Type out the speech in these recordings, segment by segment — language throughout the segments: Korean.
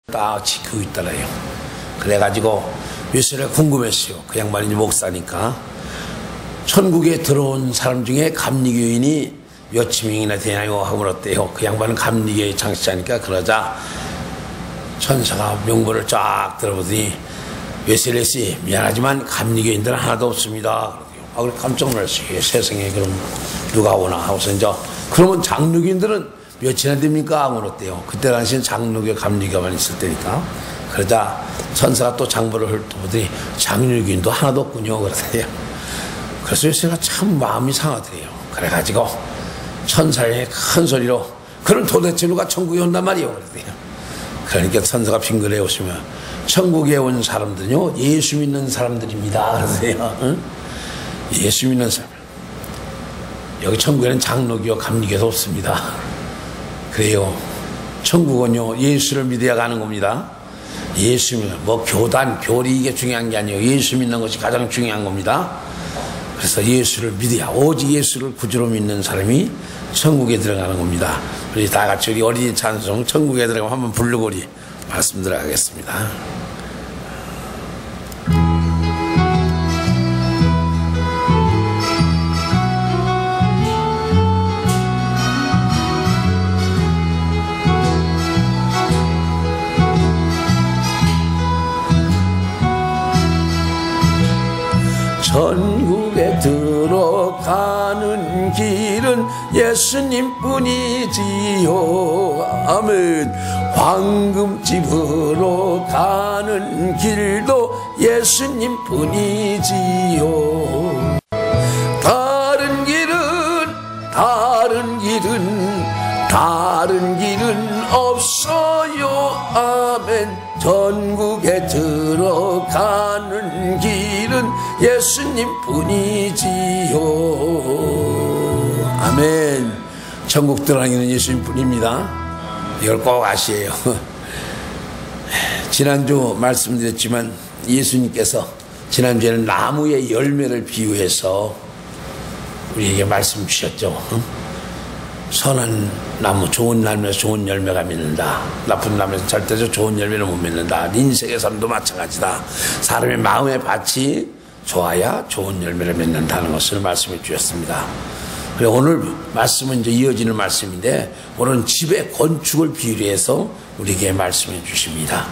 딱 지키고 있더래요. 그래가지고 요새 궁금했어요. 그 양반이 목사니까 천국에 들어온 사람 중에 감리교인이 몇십 명이나 되냐고 하면 어때요? 그 양반은 감리교의 창시자니까. 그러자 천사가 명부를 쫙 들어보더니 웨슬레씨 미안하지만 감리교인들은 하나도 없습니다. 그래 깜짝 놀랐어요. 세상에 그럼 누가 오나 하고서 이제 그러면 장로교인들은 몇이나 됩니까? 하면 어때요? 그때 당시엔 장로교 감리교만 있을 때니까. 그러자 천사가 또 장부를 훑어보더니 장로교인도 하나도 없군요. 그러더래요. 그래서 제가 참 마음이 상하더래요. 그래가지고 천사의 큰 소리로 그럼 도대체 누가 천국에 온단 말이에요. 그러더래요. 그러니까 천사가 빙그레 오시면 천국에 온 사람들은요 예수 믿는 사람들입니다. 그러세요. 응? 예수 믿는 사람. 여기 천국에는 장로교 감리교도 없습니다. 그래요. 천국은요 예수를 믿어야 가는 겁니다. 예수 믿는 뭐 교단 교리 이게 중요한 게 아니에요. 예수 믿는 것이 가장 중요한 겁니다. 그래서 예수를 믿어야 오직 예수를 구주로 믿는 사람이 천국에 들어가는 겁니다. 우리 다 같이 우리 어린이 찬송 천국에 들어가면 한번 부르고 우리 말씀 들어가겠습니다. 천국에 들어가는 길은 예수님뿐이지요. 아멘. 황금집으로 가는 길도 예수님뿐이지요. 다른 길은 없어요. 아멘. 천국에 들어가는 길은 예수님뿐이지요. 아멘. 천국 들어가는 길은 예수님뿐입니다. 이걸 꼭 아시에요. 지난주 말씀드렸지만 예수님께서 지난주에는 나무의 열매를 비유해서 우리에게 말씀 주셨죠. 선한 나무, 좋은 나무에서 좋은 열매가 맺는다. 나쁜 나무에서 절대로 좋은 열매를 못 맺는다. 인생의 삶도 마찬가지다. 사람의 마음의 밭이 좋아야 좋은 열매를 맺는다는 것을 말씀해 주셨습니다. 그리고 오늘 말씀은 이제 이어지는 말씀인데 오늘은 집의 건축을 비유로 해서 우리에게 말씀해 주십니다.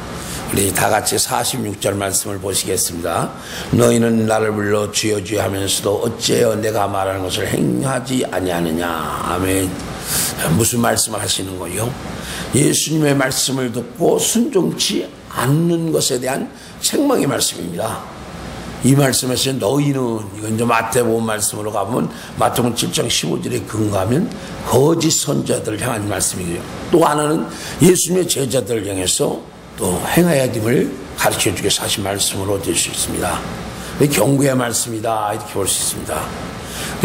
우리 다 같이 46절 말씀을 보시겠습니다. 너희는 나를 불러 주여 주여 하면서도 어찌하여 내가 말하는 것을 행하지 아니하느냐. 아멘. 무슨 말씀을 하시는 거예요? 예수님의 말씀을 듣고 순종치 않는 것에 대한 책망의 말씀입니다. 이 말씀에서 너희는 이건 이제 마태복음 말씀으로 가면 마태복음 7장 15절에 근거하면 거짓 선지자들을 향한 말씀이고요. 또 하나는 예수님의 제자들을 향해서 또 행해야 됨을 가르쳐 주게 하신 말씀으로 될 수 있습니다. 경고의 말씀이다 이렇게 볼 수 있습니다.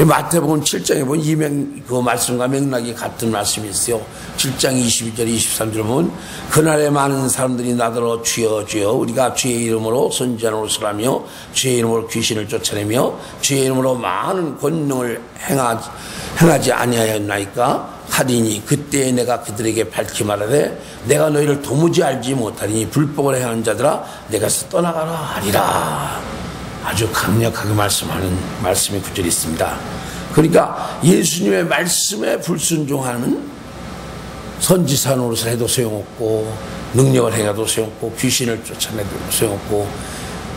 마태복음 7장에 보면 그 말씀과 맥락이 같은 말씀이 있어요. 7장 22절 23절 보면 그날에 많은 사람들이 나더러 주여 주여 우리가 주의 이름으로 선지자 노릇을하며 주의 이름으로 귀신을 쫓아내며 주의 이름으로 많은 권능을 행하지 아니하였나이까 하리니 그때에 내가 그들에게 밝히 말하되 내가 너희를 도무지 알지 못하리니 불법을 행하는 자들아 내가서 떠나가라 하리라. 아주 강력하게 말씀하는 말씀의 구절이 있습니다. 그러니까 예수님의 말씀에 불순종하는 선지자 노릇을 해도 소용없고 능력을 행해도 소용없고 귀신을 쫓아내도 소용없고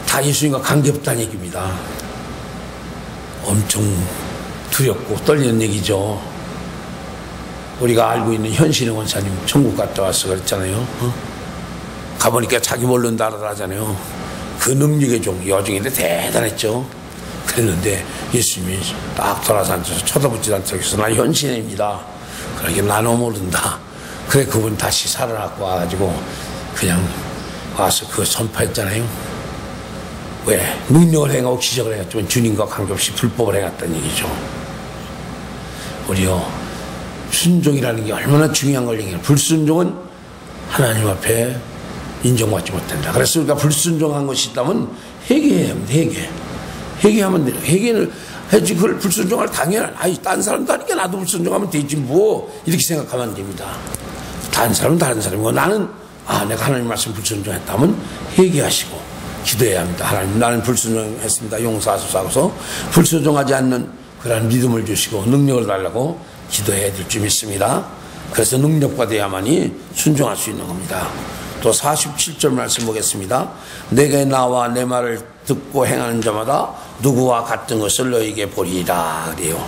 다 예수님과 관계없다는 얘기입니다. 엄청 두렵고 떨리는 얘기죠. 우리가 알고 있는 현신의 원사님 천국 갔다 와서 그랬잖아요. 가보니까 자기 모른다 하잖아요. 그 능력의 종 여종인데 대단했죠. 그랬는데 예수님이 딱 돌아서 앉아서 쳐다보지도 않고 나 현신입니다. 그러니까 나는 모른다. 그래 그분 다시 살아나고 와가지고 그냥 와서 그거 선포했잖아요. 왜? 능력을 행하고 기적을 행했지만 주님과 관계없이 불법을 행했다는 얘기죠. 우리요 순종이라는 게 얼마나 중요한 걸 얘기해요. 불순종은 하나님 앞에 인정받지 못한다. 그래서 우리가 불순종한 것이 있다면 회개해야 합니다. 회개하면 돼요. 회개를 해지 그걸 불순종할 당연한 딴 사람도 하니까 나도 불순종하면 되지 뭐 이렇게 생각하면 안 됩니다. 다른 사람은 다른 사람이고 나는 아, 내가 하나님 말씀 불순종했다면 회개하시고 기도해야 합니다. 하나님, 나는 불순종했습니다. 용서하소서 하고서 불순종하지 않는 그런 믿음을 주시고 능력을 달라고 기도해야 될 줄 믿습니다. 그래서 능력받아야만이 순종할 수 있는 겁니다. 또 47절 말씀 보겠습니다. 내게 나와 내 말을 듣고 행하는 자마다 누구와 같은 것을 너에게 보리라 그래요.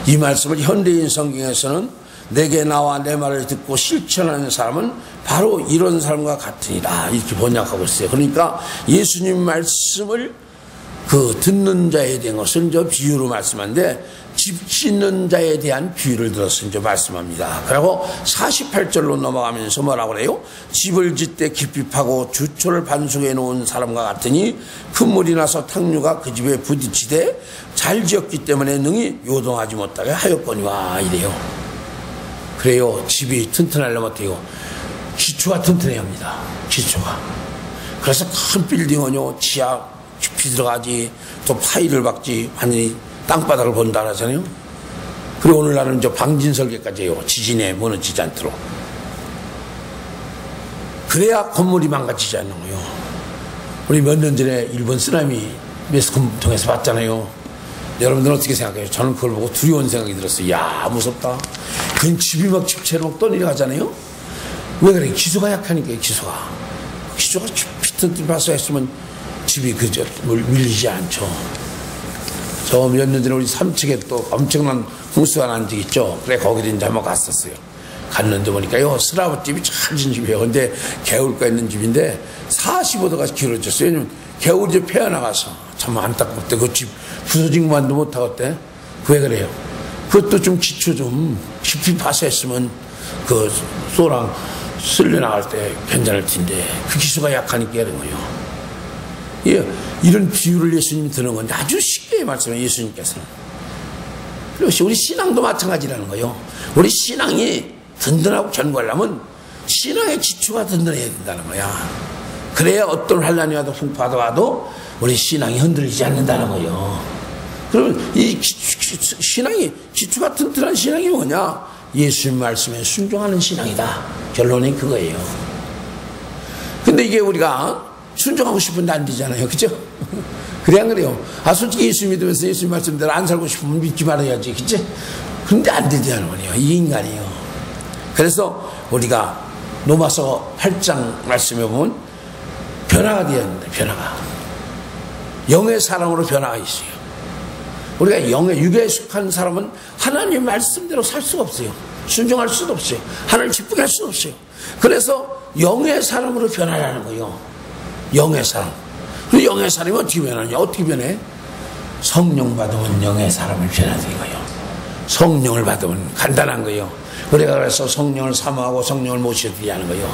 이 말씀을 현대인 성경에서는 내게 나와 내 말을 듣고 실천하는 사람은 바로 이런 사람과 같으니라 이렇게 번역하고 있어요. 그러니까 예수님 말씀을 듣는 자에 대한 것을 이제 비유로 말씀하는데 집 짓는 자에 대한 비유를 들어서 이제 말씀합니다. 그리고 48절로 넘어가면서 뭐라고 그래요? 집을 짓되 깊이 파고 주초를 반석에 놓은 사람과 같으니 큰 물이 나서 탕류가 그 집에 부딪히되 잘 지었기 때문에 능히 요동하지 못하게 하였거니와 이래요. 그래요. 집이 튼튼하려면 어때요? 기초가 튼튼해야 합니다. 기초가. 그래서 큰 빌딩은요 지하 깊이 들어가지 또 파일을 박지 완전히 땅바닥을 본다 하잖아요. 그리고 오늘날은 이제 방진 설계까지 해요. 지진에 무너지지 않도록. 그래야 건물이 망가지지 않는 거예요. 우리 몇 년 전에 일본 쓰나미 매스컴 통해서 봤잖아요. 여러분들은 어떻게 생각해요? 저는 그걸 보고 두려운 생각이 들었어요. 야, 무섭다. 그건 집이 막 집채로 막 떠내려가잖아요. 왜 그래? 기초가 약하니까 기초가 피튼 파서 했으면 집이 그저 밀리지 않죠. 저 몇 년 전에 우리 삼척에 또 엄청난 홍수가 난 적 있죠. 그래 거기도 이제 한번 갔었어요. 갔는데 보니까요 슬라브 집이 잘 진 집이에요. 근데 개울가 있는 집인데 45도가 길어졌어요. 왜냐면 개울이 이제 패어나가서 참 안타깝대. 그 집 부서진 것만도 못하겠대. 왜 그래요? 그것도 좀 기초 좀 깊이 파서 했으면 그 쏘랑 쓸려 나갈 때 괜찮을 텐데 그 기초가 약하니까 그런 거예요. 예, 이런 비유를 예수님이 드는 건데 아주 쉽게 말씀해요. 예수님께서는. 그리고 우리 신앙도 마찬가지라는 거예요. 우리 신앙이 든든하고 견고하려면 신앙의 기초가 든든해야 된다는 거야. 그래야 어떤 환난이 와도 풍파가 와도 우리 신앙이 흔들리지 않는다는 거예요. 그러면 이 신앙이 기초가 튼튼한 신앙이 뭐냐? 예수님 말씀에 순종하는 신앙이다. 결론이 그거예요. 근데 이게 우리가 순종하고 싶은데 안 되잖아요. 그죠? 그래 안 그래요? 아 솔직히 예수 믿으면서 예수님 말씀대로 안 살고 싶으면 믿지 말아야지. 그치? 근데 안 되잖아요. 이 인간이에요. 그래서 우리가 로마서 8장 말씀에 보면 변화가 되어야 된다. 변화가. 영의 사람으로 변화가 있어요. 우리가 영의 육에 속한 사람은 하나님 말씀대로 살 수가 없어요. 순종할 수도 없어요. 하나님 기쁘게 할 수도 없어요. 그래서 영의 사람으로 변화하는 거예요. 영의 사람. 그 영의 사람이 어떻게 변하냐? 어떻게 변해? 성령 받으면 영의 사람을 변화되는 거예요. 성령을 받으면 간단한 거예요. 우리가 그래서 성령을 사모하고 성령을 모셔드려야 하는 거예요.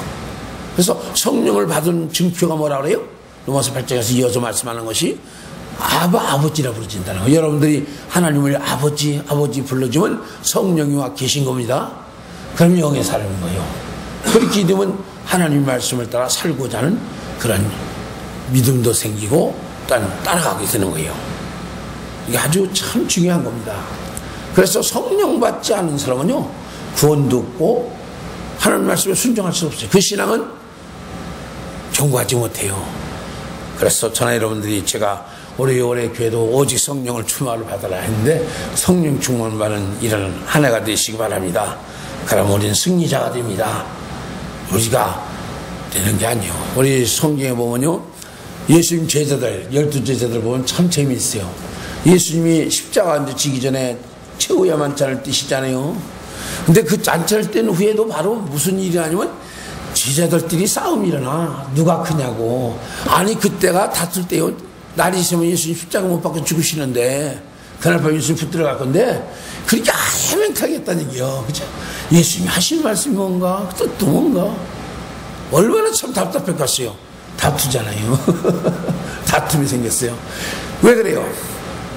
그래서 성령을 받은 증표가 뭐라 그래요? 로마서 8장에서 이어서 말씀하는 것이 아버지라 부르진다는 거예요. 여러분들이 하나님을 아버지 불러주면 성령이 와 계신 겁니다. 그럼 영의 사람인 거예요. 그렇게 되면 하나님 말씀을 따라 살고자 하는 그런 믿음도 생기고 따라가게 되는 거예요. 이게 아주 참 중요한 겁니다. 그래서 성령 받지 않은 사람은요 구원도 없고 하나님 말씀에 순종할 수 없어요. 그 신앙은 견고하지 못해요. 그래서 저나 여러분들이 제가 오래오래 교회도 오직 성령을 충만을 받아라 했는데 성령 충만을 받는 이런 한 해가 되시기 바랍니다. 그럼 우리는 승리자가 됩니다. 우리가 되는 게 아니에요. 우리 성경에 보면요 예수님 제자들 12제자들 보면 참 재미있어요. 예수님이 십자가 지기 전에 최후의 만찬을 띄시잖아요. 근데 그 만찬을 뗀 후에도 바로 무슨 일이 아니면 제자들끼리 싸움이 일어나. 누가 크냐고. 아니 그때가 다툴 때요. 날이 있으면 예수님 십자가 못 박혀 죽으시는데 그날 밤 예수님 붙들어 갈 건데 그렇게 해명하게 했다는 얘기요. 그죠? 예수님이 하신 말씀이 뭔가 또 뭔가 얼마나 참 답답했겠어요. 다투잖아요. 다툼이 생겼어요. 왜 그래요?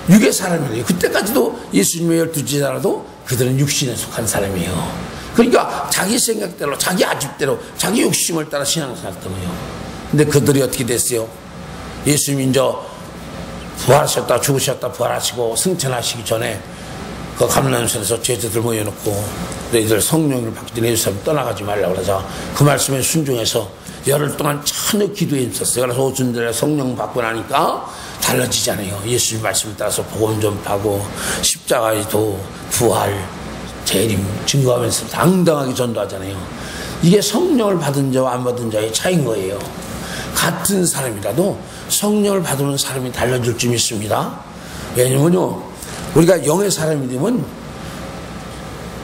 육의 사람이래요. 그때까지도 예수님의 12제자라도 그들은 육신에 속한 사람이에요. 그러니까 자기 생각대로 자기 아집대로 자기 욕심을 따라 신앙생활했던 거예요. 근데 그들이 어떻게 됐어요? 예수님이 이제 부활하셨다 죽으셨다 부활하시고 승천하시기 전에 그 감람산에서 제자들 모여놓고 너희들 성령을 받기 전에 예루살렘 떠나가지 말라고 그러자 그 말씀에 순종해서 열흘 동안 전혀 기도에 있었어요. 그래서 오순절에 성령 받고 나니까 달라지잖아요. 예수님 말씀을 따라서 복음 전파하고 십자가의 도, 부활, 재림 증거하면서 당당하게 전도하잖아요. 이게 성령을 받은 자와 안 받은 자의 차이인 거예요. 같은 사람이라도 성령을 받으면 사람이 달라질 줄 믿습니다. 왜냐면요, 우리가 영의 사람이 되면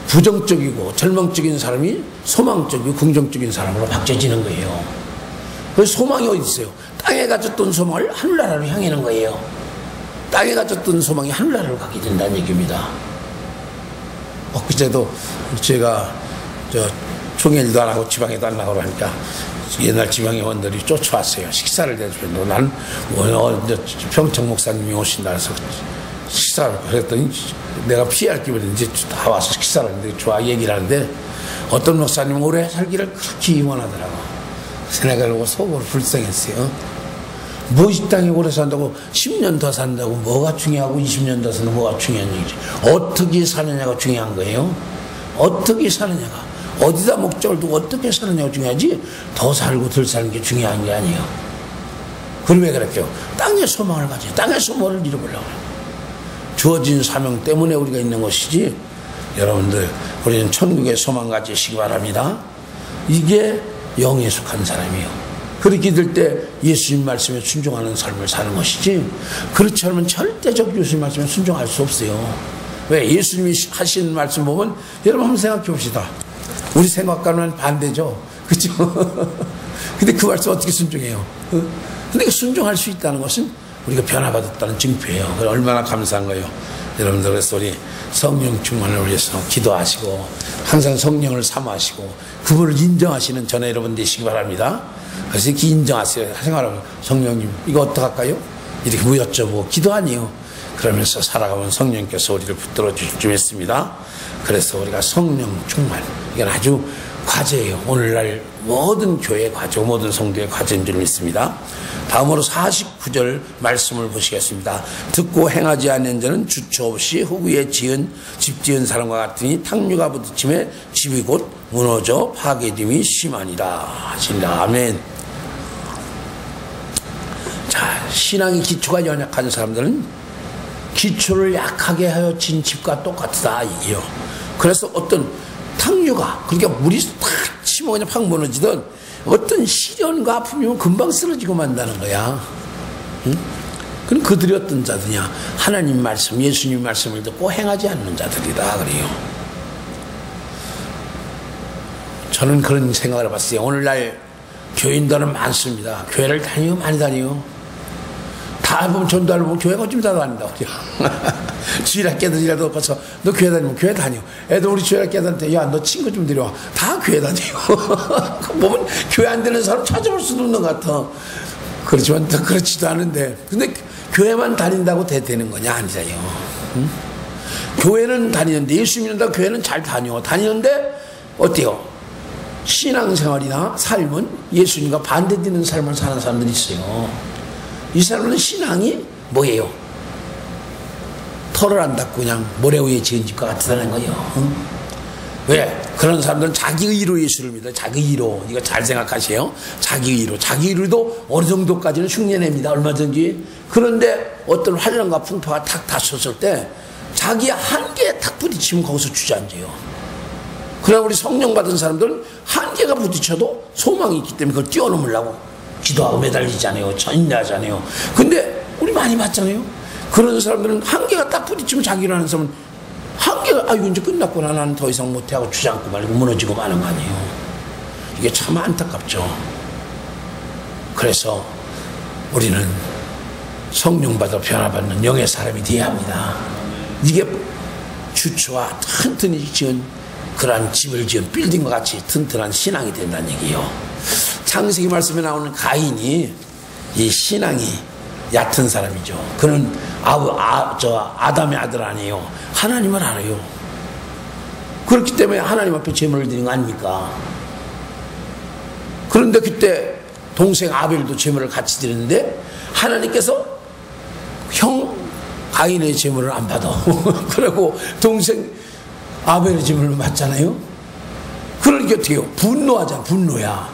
부정적이고 절망적인 사람이 소망적이고 긍정적인 사람으로 바뀌어지는 거예요. 그래서 소망이 어디 있어요? 땅에 가졌던 소망을 하늘나라로 향하는 거예요. 땅에 가졌던 소망이 하늘나라로 가게 된다는 얘기입니다. 그제도 제가 총회일도 안 하고 지방에도 안 나가고 하니까 옛날 지방의원들이 쫓아왔어요. 식사를 대주는데 나는 평창 목사님이 오신다 해서 식사를 그랬더니 내가 피할 기분이 이제 다 와서 식사를 하는데 좋아 얘기를 하는데 어떤 목사님은 오래 살기를 그렇게 응원하더라고. 그래서 내가 속으로 불쌍했어요. 뭐 이 땅에 오래 산다고 10년 더 산다고 뭐가 중요하고 20년 더 산다고 뭐가 중요한 얘기지. 어떻게 사느냐가 중요한 거예요. 어떻게 사느냐가. 어디다 목적을 두고 어떻게 사느냐가 중요하지 더 살고 덜 사는 게 중요한 게 아니에요. 그럼 왜 그랬죠? 땅의 소망을 가지고 땅에서 뭐를 이루려고 주어진 사명 때문에 우리가 있는 것이지 여러분들 우리는 천국의 소망 가지시기 바랍니다. 이게 영에 속한 사람이에요. 그렇게 될 때 예수님 말씀에 순종하는 삶을 사는 것이지 그렇지 않으면 절대적 예수님 말씀에 순종할 수 없어요. 왜? 예수님이 하신 말씀 보면 여러분 한번 생각해 봅시다. 우리 생각과는 반대죠. 그렇죠? 근데 그 말씀 어떻게 순종해요? 근데 그 순종할 수 있다는 것은 우리가 변화받았다는 증표예요. 얼마나 감사한 거예요. 여러분들 그래서 우리 성령 충만을 위해서 기도하시고 항상 성령을 사모하시고 그분을 인정하시는 저는 여러분 되시기 바랍니다. 그래서 이렇게 인정하세요. 생활하면 성령님 이거 어떡할까요? 이렇게 여쭤보고 기도 아니에요. 그러면서 살아가면 성령께서 우리를 붙들어 주실 줄 믿습니다. 그래서 우리가 성령 충만 이건 아주 과제예요. 오늘날 모든 교회 과제, 모든 성도의 과제인 줄 믿습니다. 다음으로 49절 말씀을 보시겠습니다. 듣고 행하지 않는 자는 주처 없이 흙 지은 집 지은 사람과 같으니 탕류가 부딪힘에 집이 곧 무너져 파괴됨이 심하니라 하신다. 아멘. 자, 신앙의 기초가 연약한 사람들은 기초를 약하게 하여 진 집과 똑같다 이게요. 그래서 어떤 탕류가 그러니까 물이 탁 치면 그냥 팍 무너지던 어떤 시련과 아픔이면 금방 쓰러지고 만다는 거야. 응? 그럼 그들이 어떤 자들이냐? 하나님 말씀, 예수님 말씀을 듣고 행하지 않는 자들이다 그래요. 저는 그런 생각을 해봤어요. 오늘날 교인들은 많습니다. 교회를 다니요, 많이 다니요. 다 보면 전도하러 보면 교회 거좀 다 다닌다 주일학교들이라도 가서 너 교회 다니면 교회 다녀. 애들 우리 주일학교들한테 야 너 친구 좀 데려와. 다 교회 다녀. 보면 교회 안 되는 사람 찾아볼 수도 없는 것 같아. 그렇지만 더 그렇지도 않은데 근데 교회만 다닌다고 되는 거냐? 아니잖아요. 응? 교회는 다니는데 예수 믿는다고 교회는 잘 다니는데 어때요? 신앙생활이나 삶은 예수님과 반대되는 삶을 사는 사람들이 있어요. 이 사람은 신앙이 뭐예요? 털을 안 닦고 그냥 모래 위에 지은 집과 같다는 거예요. 응? 왜? 그런 사람들은 자기 의로 예수를 믿어요. 자기 의로. 이거 잘 생각하세요. 자기 의로. 자기 의로도 어느 정도까지는 흉내냅니다. 얼마든지. 그런데 어떤 환란과 풍파가 탁 닥쳤을 때 자기 한계에 탁 부딪히면 거기서 주저앉아요. 그러나 우리 성령 받은 사람들은 한계가 부딪혀도 소망이 있기 때문에 그걸 뛰어넘으려고 기도하고 매달리잖아요. 인내하잖아요. 근데 우리 많이 봤잖아요. 그런 사람들은 한계가 딱 부딪히면 자기로 하는 사람은 한계가 이거 이제 끝났구나. 나는 더 이상 못해하고 주저앉고 말고 무너지고 마는 거 아니에요. 이게 참 안타깝죠. 그래서 우리는 성령 받아 변화받는 영의 사람이 되어야 합니다. 이게 주초와 튼튼히 지은 그러한 집을 지은 빌딩과 같이 튼튼한 신앙이 된다는 얘기예요. 창세기 말씀에 나오는 가인이 이 신앙이 얕은 사람이죠. 그는 아담의 아들 아니에요. 하나님을 알아요. 그렇기 때문에 하나님 앞에 제물을 드린 거 아닙니까? 그런데 그때 동생 아벨도 제물을 같이 드렸는데 하나님께서 가인의 제물을 안 받아. 그리고 동생 아벨의 제물을 받잖아요. 그러니까 어떻게 해요? 분노하잖아. 분노야.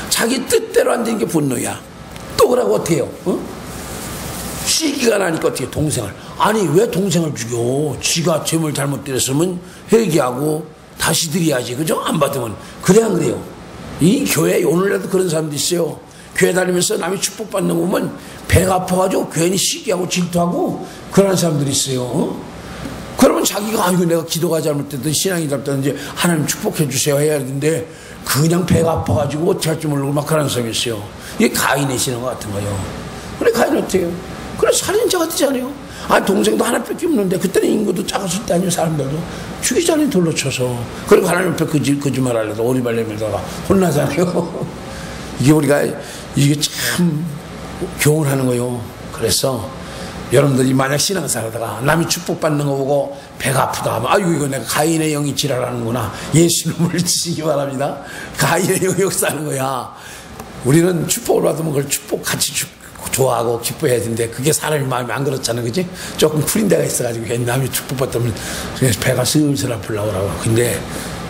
자기 뜻대로 안 되는 게 분노야. 또 그러고 어떻게 해요? 시기가 나니까 어떻게 동생을. 아니 왜 동생을 죽여? 지가 죄물 잘못 드렸으면 회개하고 다시 드려야지. 그죠? 안 받으면. 그래 안 그래요? 이 교회에 오늘날도 그런 사람도 있어요. 교회 다니면서 남이 축복받는 거 보면 배가 아파가지고 괜히 시기하고 질투하고 그런 사람들이 있어요. 그러면 자기가 아이고 내가 기도가 잘못됐든 신앙이 잘못됐든지 하나님 축복해 주세요 해야 되는데 그냥 배가 아파가지고 어떻게 할지 모르고 막 그런 사람이 있어요. 이게 가인의 신앙 같은 거예요. 그래 가인 어때요? 그래 살인자가 되잖아요. 아 동생도 하나밖에 없는데 그때는 인구도 작았을 때 아니에요. 사람들도 죽이자니 돌로 쳐서. 그리고 하나님 앞에 거짓말 하려다 오리발내밀다가 혼나잖아요. 이게 우리가 이게 참 교훈하는 거예요. 그래서 여러분들이 만약 신앙생활하다가 남이 축복받는 거 보고 배가 아프다 하면 아이고 이거 내가 가인의 영이 지랄하는구나. 예수님을 지시기 바랍니다. 가인의 영이 역사하는 거야. 우리는 축복을 받으면 그걸 축복 같이 좋아하고 기뻐해야 되는데 그게 사람이 마음이 안 그렇잖아. 그지? 조금 풀린 데가 있어가지고 괜히 남이 축복받으면 배가 슬슬 아프려고 그러고. 근데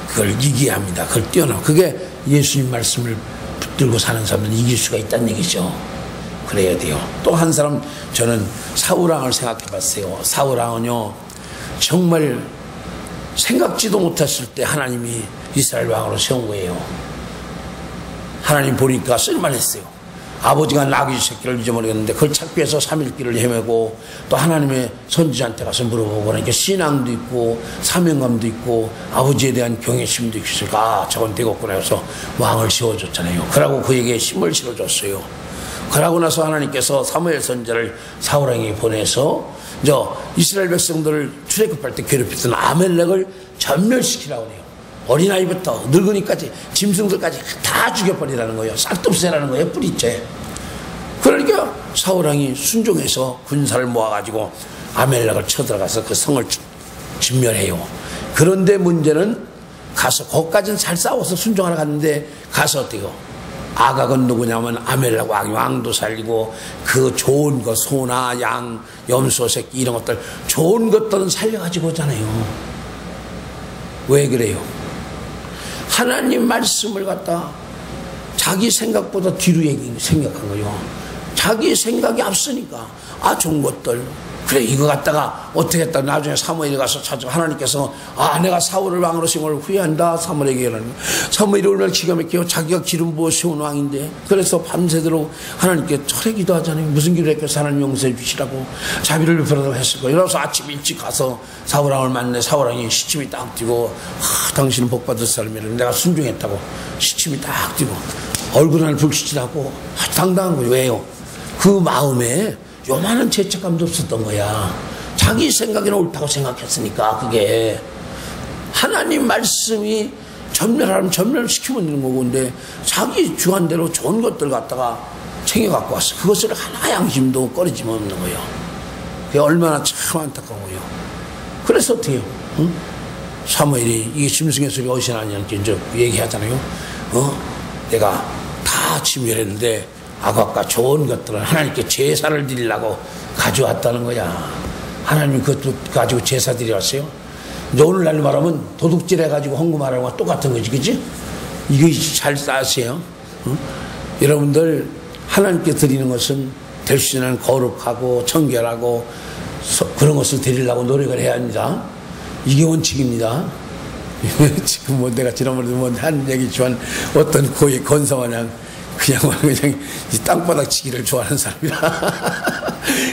그걸 이겨야 합니다. 그걸 뛰어넘어. 그게 예수님 말씀을 붙들고 사는 사람들은 이길 수가 있다는 얘기죠. 그래야 돼요. 또 한 사람 저는 사울왕을 생각해 봤어요. 사울왕은요 정말 생각지도 못했을 때 하나님이 이스라엘 왕으로 세운 거예요. 하나님 보니까 쓸만했어요. 아버지가 나귀 새끼를 잊어버렸는데 그걸 찾기 위해서 3일길을 헤매고 또 하나님의 선지자한테 가서 물어보고 그러니까 신앙도 있고 사명감도 있고 아버지에 대한 경외심도 있으니까 아 저건 되겠구나 해서 왕을 세워줬잖아요. 그러고 그에게 힘을 실어줬어요. 그러고 나서 하나님께서 사무엘 선지자를 사울왕에게 보내서 이스라엘 백성들을 출애굽할 때 괴롭혔던 아멜렉을 전멸시키라고 해요. 어린아이부터 늙은이까지 짐승들까지 다 죽여버리라는 거예요. 싹도 없애라는 거예요. 뿌리째. 그러니까 사울왕이 순종해서 군사를 모아가지고 아멜렉을 쳐들어가서 그 성을 진멸해요. 그런데 문제는 가서 거기까지는 잘 싸워서 순종하러 갔는데 가서 어때요? 아각은 누구냐면 아멜렉 왕도 살리고 그 좋은 거 소나 양 염소 새끼 이런 것들 좋은 것들은 살려가지고 오잖아요. 왜 그래요? 하나님 말씀을 갖다 자기 생각보다 뒤로 생각한 거예요. 자기 생각이 앞서니까 아 좋은 것들 그래 이거 갖다가 어떻게 했다 나중에 사무엘이 가서 찾아 하나님께서 아 내가 사울을 왕으로 세운 걸 후회한다. 사무엘에게 이러는 사무엘이 얼마나 기가 막혀요. 자기가 기름 부어 세운 왕인데 그래서 밤새도록 하나님께 철회 기도하잖아요. 무슨 기도를 했겠어. 하나님 용서해 주시라고 자비를 베풀어달라고 했을 거예요. 그래서 아침 일찍 가서 사울왕을 만나 사울왕이 시침이 딱 뛰고 당신은 복받을 사람이라 내가 순종했다고 시침이 딱 뛰고 얼굴 하나 불빛이라고 당당한 거예요. 왜요? 그 마음에 요만한 죄책감도 없었던 거야. 자기 생각에는 옳다고 생각했으니까. 그게 하나님 말씀이 전멸하면 전멸시키면 되는 거고 근데 자기 주관대로 좋은 것들 갖다가 챙겨갖고 왔어. 그것을 하나 양심도 꺼리지 없는 거예요. 그게 얼마나 참 안타까운 거예요. 그래서 어떻게 해요? 응? 사무엘이 이게 짐승의 소리 어디서 나냐고 이제 얘기하잖아요. 내가 다 진멸했는데 아각과 좋은 것들은 하나님께 제사를 드리려고 가져왔다는 거야. 하나님이 그것도 가지고 제사 드려왔어요. 이제 오늘날 말하면 도둑질 해가지고 헌금하라는 거와 똑같은 거지, 그지? 이거 잘 아세요? 응? 여러분들 하나님께 드리는 것은 될 수 있는 거룩하고 청결하고 그런 것을 드리려고 노력을 해야 합니다. 이게 원칙입니다. 지금 뭐 내가 지난번에도 뭐 한 얘기지만 어떤 고위 건성하냐 그냥 이 땅바닥 치기를 좋아하는 사람이라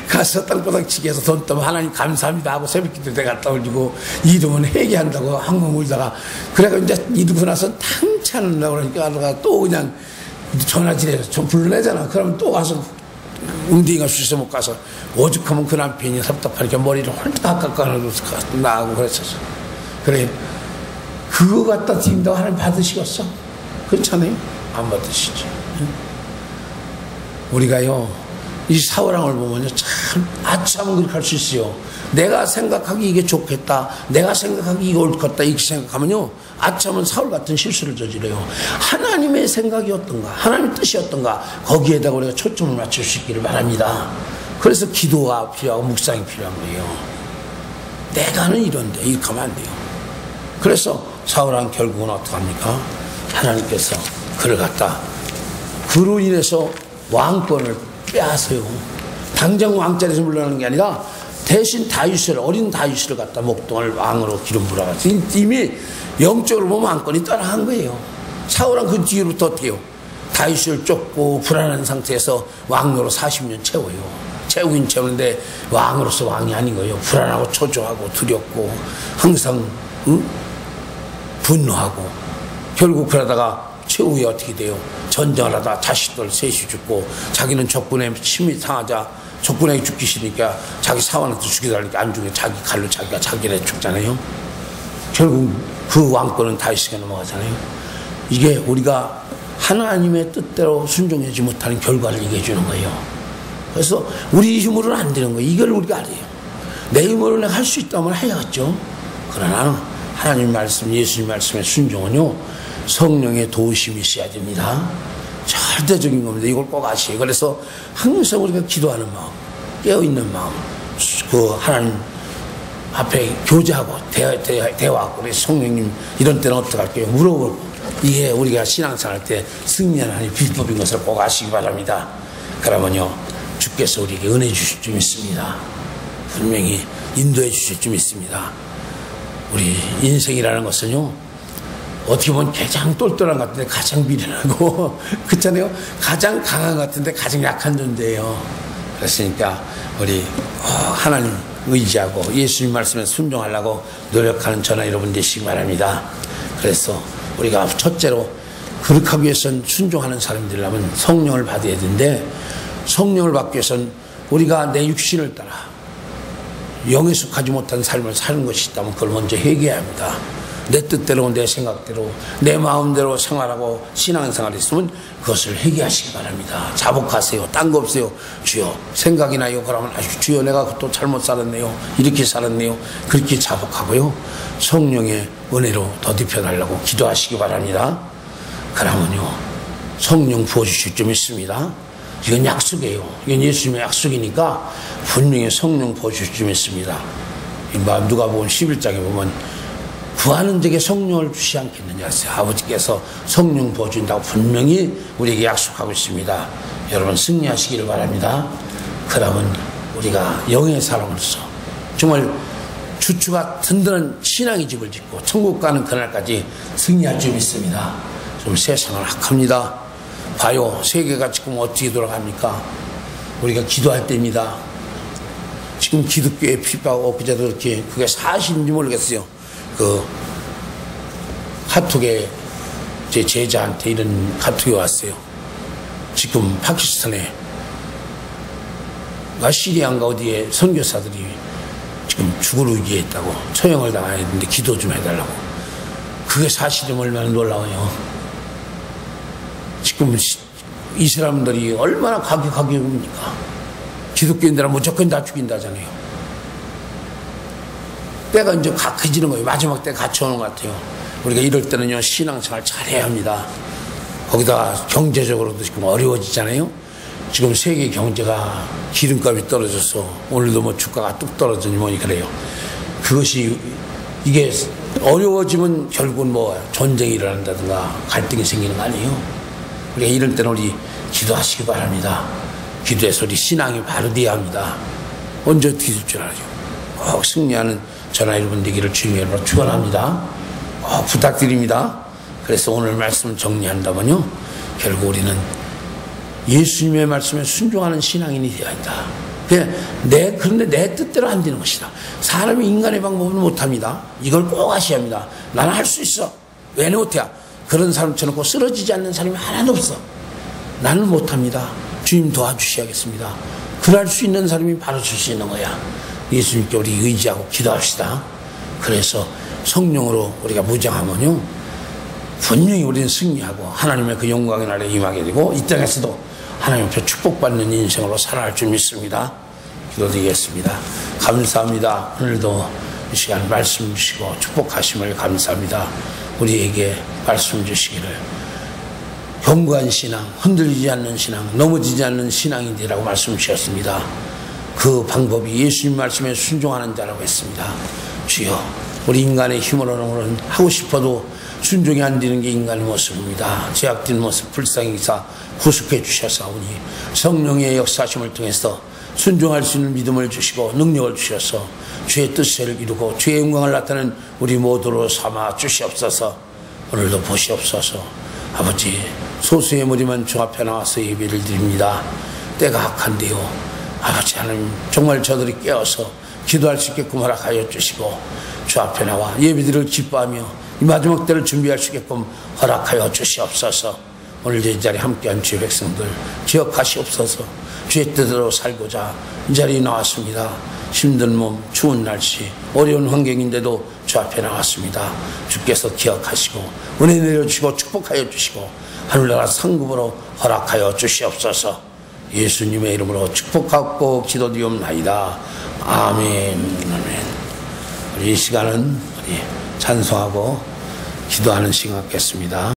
가서 땅바닥 치기해서 돈 떠면 하나님 감사합니다 하고 새벽기도 때 갔다 올리고 이러면 회개한다고 한번 울다가 그래가 이제 이러고 나서 탕찬한다고 그러니까 또 그냥 전화질해서 좀 불러내잖아. 그러면 또 가서 웅딩이가 수시서 못 가서 오죽하면 그 남편이 섭답하니까 머리를 홀딱 깎아놓고 나하고 그랬었어. 그래 그거 갖다 드린다고 하나님 받으시겠어? 그렇잖아요. 안 받으시지. 우리가요 이 사울왕을 보면요 참 아참은 그렇게 할 수 있어요. 내가 생각하기 이게 좋겠다 내가 생각하기 이게 옳겠다 이렇게 생각하면요 아참은 사울 같은 실수를 저지르요. 하나님의 생각이 어떤가 하나님의 뜻이 어떤가 거기에다가 우리가 초점을 맞출 수 있기를 바랍니다. 그래서 기도가 필요하고 묵상이 필요한 거예요. 내가는 이런데 이렇게 하면 안 돼요. 그래서 사울은 결국은 어떡합니까? 하나님께서 그를 갖다 그로 인해서 왕권을 빼앗아요. 당장 왕자리에서 물러나는 게 아니라 대신 다윗을, 어린 다윗을 갖다 목동을 왕으로 기름 부어가지고 이미 영적으로 보면 왕권이 떠나간 거예요. 사울은 그 뒤로부터 어떻게 해요? 다윗을 쫓고 불안한 상태에서 왕으로 40년 채워요. 채우긴 채우는데 왕으로서 왕이 아닌 거예요. 불안하고 초조하고 두렵고 항상 분노하고 결국 그러다가 최후에 어떻게 돼요? 전쟁을 하다 자식들 셋이 죽고 자기는 적군의 침이 상하자 적군에게 죽기 싫으니까 자기 사원한테 죽여달라니까 안 죽여 자기 칼로 자기가 자기네 죽잖아요. 결국 그 왕권은 다윗에게 넘어가잖아요. 이게 우리가 하나님의 뜻대로 순종하지 못하는 결과를 얘기해 주는 거예요. 그래서 우리 힘으로는 안 되는 거예요. 이걸 우리가 알아요. 내 힘으로는 할 수 있다면 해야겠죠. 그러나 하나님 말씀, 예수님 말씀의 순종은요, 성령의 도우심이 있어야 됩니다. 절대적인 겁니다. 이걸 꼭 아시에요. 그래서 항상 우리가 기도하는 마음, 깨어있는 마음, 그 하나님 앞에 교제하고 대화하고, 그래서 성령님 이런 때는 어떻게 할게요? 물어보고, 이게 우리가 신앙생활 할 때 승리하는 비법인 것을 꼭 아시기 바랍니다. 그러면요, 주께서 우리에게 은혜 주실 줄 믿습니다. 분명히 인도해 주실 줄 믿습니다. 우리 인생이라는 것은요, 어떻게 보면 가장 똘똘한 것 같은데 가장 미련하고 그렇잖아요. 가장 강한 것 같은데 가장 약한 존재예요. 그랬으니까 우리 하나님 의지하고 예수님 말씀에 순종하려고 노력하는 저나 여러분 되시기 바랍니다. 그래서 우리가 첫째로 그렇게 하기 위해서는 순종하는 사람이 되려면 성령을 받아야 되는데, 성령을 받기 위해서는 우리가 내 육신을 따라 영에 속하지 못한 삶을 사는 것이 있다면 그걸 먼저 회개해야 합니다. 내 뜻대로 내 생각대로 내 마음대로 생활하고 신앙생활이 있으면 그것을 회개하시기 바랍니다. 자복하세요. 딴 거 없어요. 주여 생각이 나요. 그러면 주여 내가 또 잘못 살았네요. 이렇게 살았네요. 그렇게 자복하고요, 성령의 은혜로 더딥혀달라고 기도하시기 바랍니다. 그러면요, 성령 부어주실 줄 믿습니다. 이건 약속이에요. 이건 예수님의 약속이니까 분명히 성령 부어주실 줄 믿습니다. 누가복음 11장에 보면 구하는 자에게 성령을 주시 않겠느냐 했어요. 아버지께서 성령 부어준다고 분명히 우리에게 약속하고 있습니다. 여러분 승리하시기를 바랍니다. 그러면 우리가 영의 사람으로서 정말 주추가 든든한 신앙의 집을 짓고 천국 가는 그날까지 승리할 줄 믿습니다. 좀 세상을 악합니다. 봐요, 세계가 지금 어떻게 돌아갑니까? 우리가 기도할 때입니다. 지금 기독교의 핍박하고 엊그제도 그렇게 그게 사실인지 모르겠어요. 그 카톡에 제 제자한테 이런 카톡이 왔어요. 지금 파키스탄에 시리아인가 어디에 선교사들이 지금 죽을 위기에 있다고, 처형을 당해야 되는데 기도 좀 해달라고. 그게 사실이면 얼마나 놀라워요. 지금 이 사람들이 얼마나 과격합니까? 기독교인들은 무조건 다 죽인다잖아요. 때가 이제 각해지는 거예요. 마지막 때 갖춰오는 것 같아요. 우리가 이럴 때는요, 신앙생활 잘해야 합니다. 거기다가 경제적으로도 지금 어려워지잖아요. 지금 세계 경제가 기름값이 떨어져서 오늘도 뭐 주가가 뚝 떨어지니 뭐니 그래요. 그것이 이게 어려워지면 결국은 뭐 전쟁이 일어난다든가 갈등이 생기는 거 아니에요. 우리가 이럴 때는 우리 기도하시기 바랍니다. 기도해서 우리 신앙이 바로 돼야 합니다. 언제 어떻게 될 줄 알아요. 꼭 승리하는 저나 여러분 되기를 주님의 이름으로 축원합니다. 부탁드립니다. 그래서 오늘 말씀 정리한다면요, 결국 우리는 예수님의 말씀에 순종하는 신앙인이 되어야 한다. 그런데 내 뜻대로 안 되는 것이다. 사람이 인간의 방법은 못합니다. 이걸 꼭 아셔야 합니다. 나는 할 수 있어. 왜 못해? 그런 사람처럼 꼭 쓰러지지 않는 사람이 하나도 없어. 나는 못합니다. 주님 도와주셔야겠습니다. 그럴 수 있는 사람이 바로 줄 수 있는 거야. 예수님께 우리 의지하고 기도합시다. 그래서 성령으로 우리가 무장하면요, 분명히 우리는 승리하고 하나님의 그 영광의 날에 임하게 되고 이 땅에서도 하나님 앞에 축복받는 인생으로 살아갈 줄 믿습니다. 기도드리겠습니다. 감사합니다. 오늘도 이 시간 말씀 주시고 축복하심을 감사합니다. 우리에게 말씀 주시기를 견고한 신앙, 흔들리지 않는 신앙, 넘어지지 않는 신앙이 되라고 말씀 주셨습니다. 그 방법이 예수님 말씀에 순종하는 자라고 했습니다. 주여, 우리 인간의 힘으로는 하고 싶어도 순종이 안 되는 게 인간의 모습입니다. 죄악된 모습 불쌍히 여기사 구속해 주셔서오니 성령의 역사심을 통해서 순종할 수 있는 믿음을 주시고 능력을 주셔서 주의 뜻을 이루고 주의 영광을 나타내는 우리 모두로 삼아 주시옵소서. 오늘도 보시옵소서. 아버지, 소수의 무리만 주 앞에 나와서 예배를 드립니다. 때가 악한데요, 아버지 하나님, 정말 저들이 깨어서 기도할 수 있게끔 허락하여 주시고 주 앞에 나와 예배들을 기뻐하며 이 마지막 때를 준비할 수 있게끔 허락하여 주시옵소서. 오늘 이 자리에 함께한 주의 백성들 기억하시옵소서. 주의 뜻대로 살고자 이 자리에 나왔습니다. 힘든 몸, 추운 날씨, 어려운 환경인데도 주 앞에 나왔습니다. 주께서 기억하시고 은혜 내려주시고 축복하여 주시고 하늘나라 상급으로 허락하여 주시옵소서. 예수님의 이름으로 축복하고 기도드리옵나이다. 아멘. 아멘. 이 시간은 우리 찬송하고 기도하는 시간 갖겠습니다.